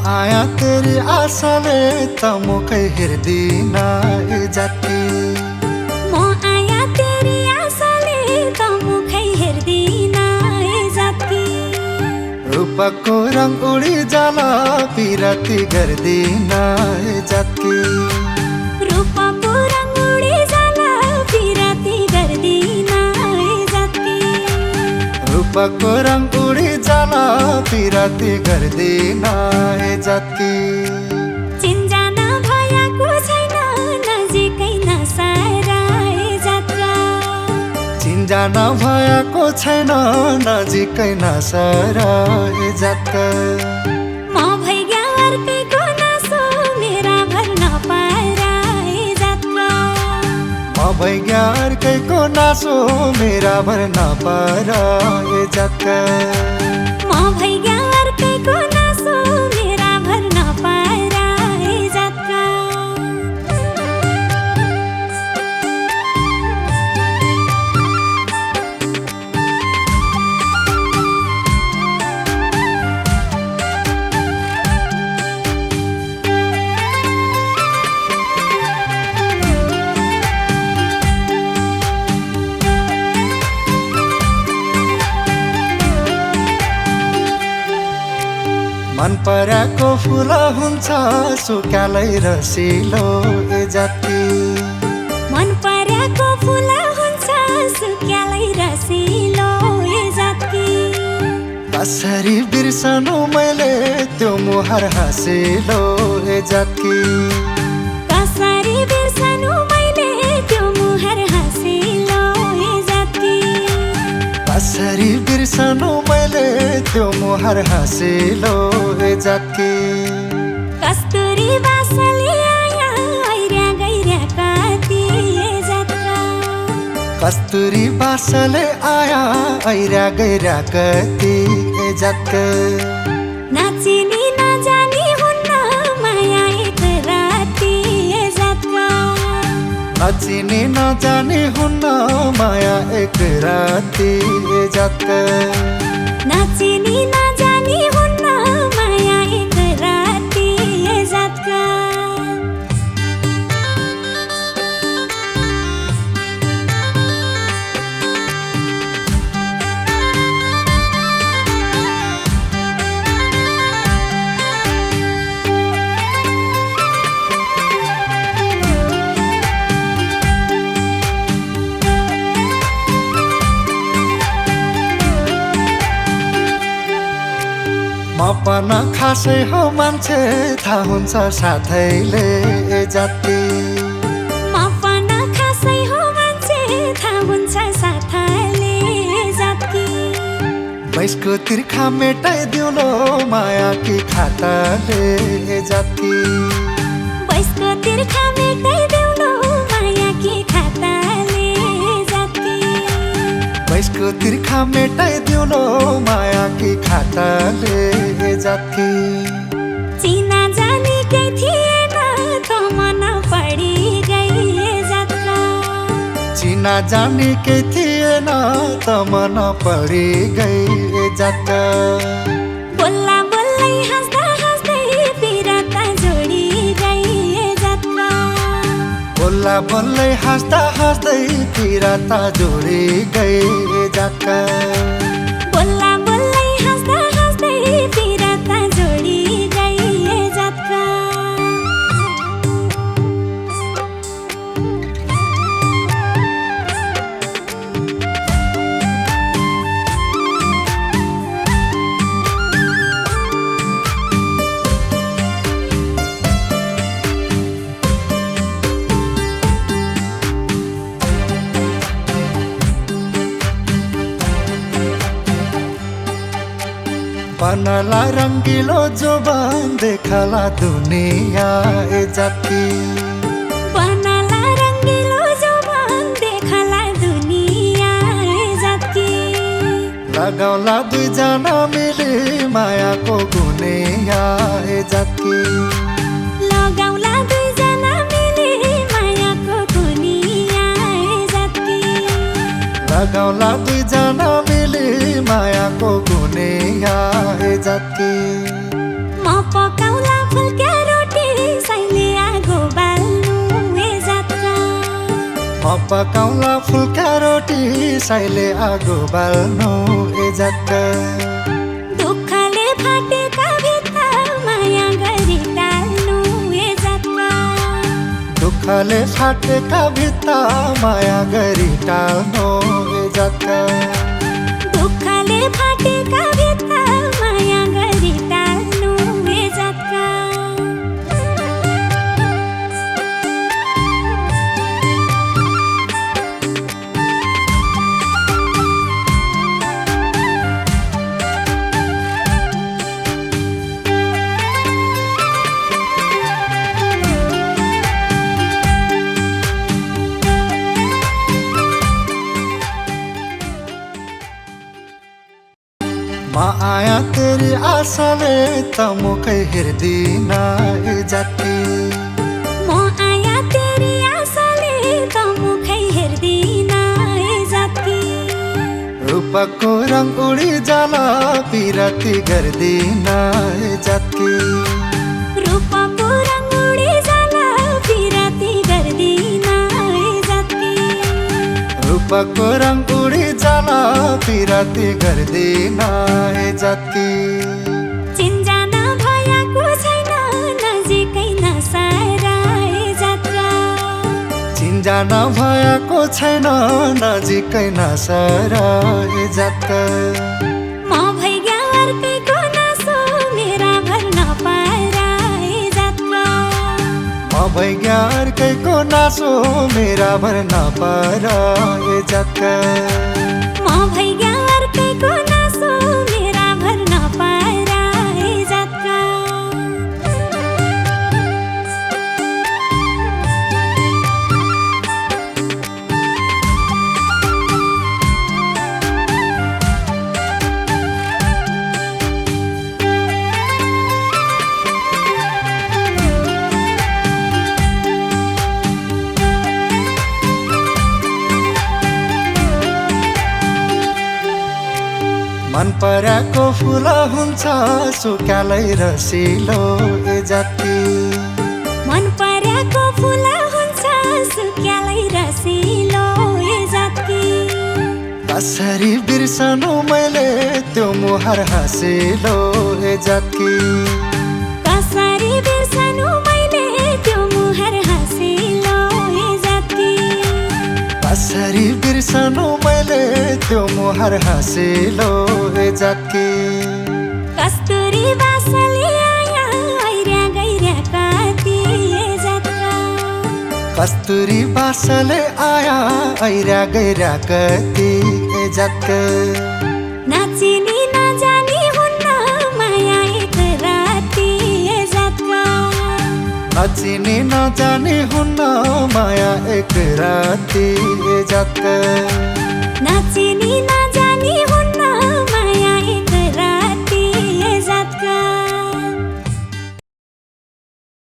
आया तेरी आशाले त मुखै हेर्दिन ए जाति। म आया तेरी आशाले त मुखै हेर्दिन ए जाति। रूपको रङ उडी जाला पिरती गर्दिन ए जाति। रूपको रङ उडी जाला पिरती गर्दिन ए जाति। रूपको रङ उडी जाला पिरती गर्दिन ए जाति। चिन्जान भएको छैन नजिकै नसारा ए जात्रा। चिन्जान भएको छैन नजिकै नसारा ए जात्रा। म भइगया अर्कैको नासो मेरा भर नपारा ए जात्रा। म भइगया अर्कैको नासो मेरा भर नपारा ए जात्रा। म भइगया अर्कैको नासो मेरा भर नपारा ए जात्रा। मन पराको फुल हुन्छ सुकालै रसिलो ए जाति। मन पर्याको फुल हुन्छ सुक्यालै रसिलो ए जाति। कसरी बिर्सनु मैले त्यो मुहार हाँसिलो ए जाति। कसरी बिर्सनु मैले त्यो मुहार हाँसिलो ए जाति। कसरी बिर्सनु मैले त्यो मुहार हाँसिलो ए जाति। कस्तुरी बासले आया ऐर्या गैर्या कति ए जात्रा। कस्तुरी बासले आया ऐरा गैरा कति ए जात्रा। नाचिनी नजानी हुन्न माया एक राति ए जात्रा। नचिनी नजानी हुन्न माया एक राति ए जात्रा। नाचिनी नजानी हुन्न माया एक राति ए जात्रा। म पनि खासै हो मान्छे थाहा हुन्छ साथैले ए जाति। म पनि खासै हो मान्छे थाहा हुन्छ साथैले ए जाति। बैसको तिर्खा मेटाइदिउँ लो माया कि खाताले ए जाति। बैसको तिर्खा मेटाइदेऊ लो माया कि खाताले ए जाति। बैसको तिर्खा मेटाइदिउँ लो माया कि खाताले ए जाति। चिना जानेकै थिएन त मन पढी गई ए जात्रा। चिना जानेकै थिएन त मन पढी गई ए जात्रा। बोल्ला बोल्दै हाँस्दा हाँस्दै पिराता जोडी गई ए जात्रा। बोल्ला बोल्दै हाँस्दा हाँस्दै पिराता जोडी गई ए जात्रा। बोल्ला बोल्दै हाँस्दा हाँस्दै पिराता जोडी गई ए जात्रा। बनला रंगीलो जुबान देखला दुनिया ए जाति। बनला रंगीलो जुबान देखला दुनिया ए जाति। लगाउला दुईजना मिली मायाको गुनिया ए जाति। लगाउला दुईजना मिली मायाको गुनिया ए जाति। लगाउला दुईजना मिली मायाको गुनिया ए जाति। म पकाउ पकाउला फुल्का रोटी साइले आगो बाल्नु ए जक्का दुःखले फाटेका भित्ता माया गरी टाल्नु ए जक्का दुःखले फाटेका भित्ता माया गरी टाल्नु ए जक्का दुःखले फाटेका भित्ता माया गरी टाल्नु ए जक्का माया तेरी आशाले त मुखै हेर्दिन ए जाति म आया तेरी आशाले त मुखै हेर्दिन ए जाति रूपको रङ उडी जाला पिरती गर्दिन ए जाति रूपको रङ उडी जाला पिरती गर्दिन ए जाति रूपको रङ उडी जाला पिरती गर्दिन ए जाति चिन्जान भएको छैन नजिकै नसारा ए जात्रा चिन्जान भएको छैन नजिकै नसारा ए जात्रा म भैया अर्कैको नासो मेरा भर नपारा ए जात्रा म भैया अर्कैको नासो मेरा भर नपारा ए जात्रा म भैया अर्कैको नासो मेरा भर नपारा ए जात्रा मन पराको फुल हुन्छ सुकालै रसिलो ए जाति मन पराको फुल हुन्छ सुक्यालै रसिलो ए जाति कसरी बिर्सनु मैले त्यो मुहार हाँसिलो ए जाति कसरी बिर्सनु मैले त्यो मुहार हाँसिलो ए जाति कसरी बिर्सनु मैले त्यो मुहार हाँसिलो ए जाति कस्तुरी बासले आया ऐर्या गैर्या कति ए जात्रा कस्तुरी बासले आया ऐरा गैरा कति ए जात्रा नाचिनी नजानी हुन्न माया एक राति ए जात्रा नचिनी नजानी हुन्न माया एक राति ए जात्रा नाचिनी नजानी हुन्न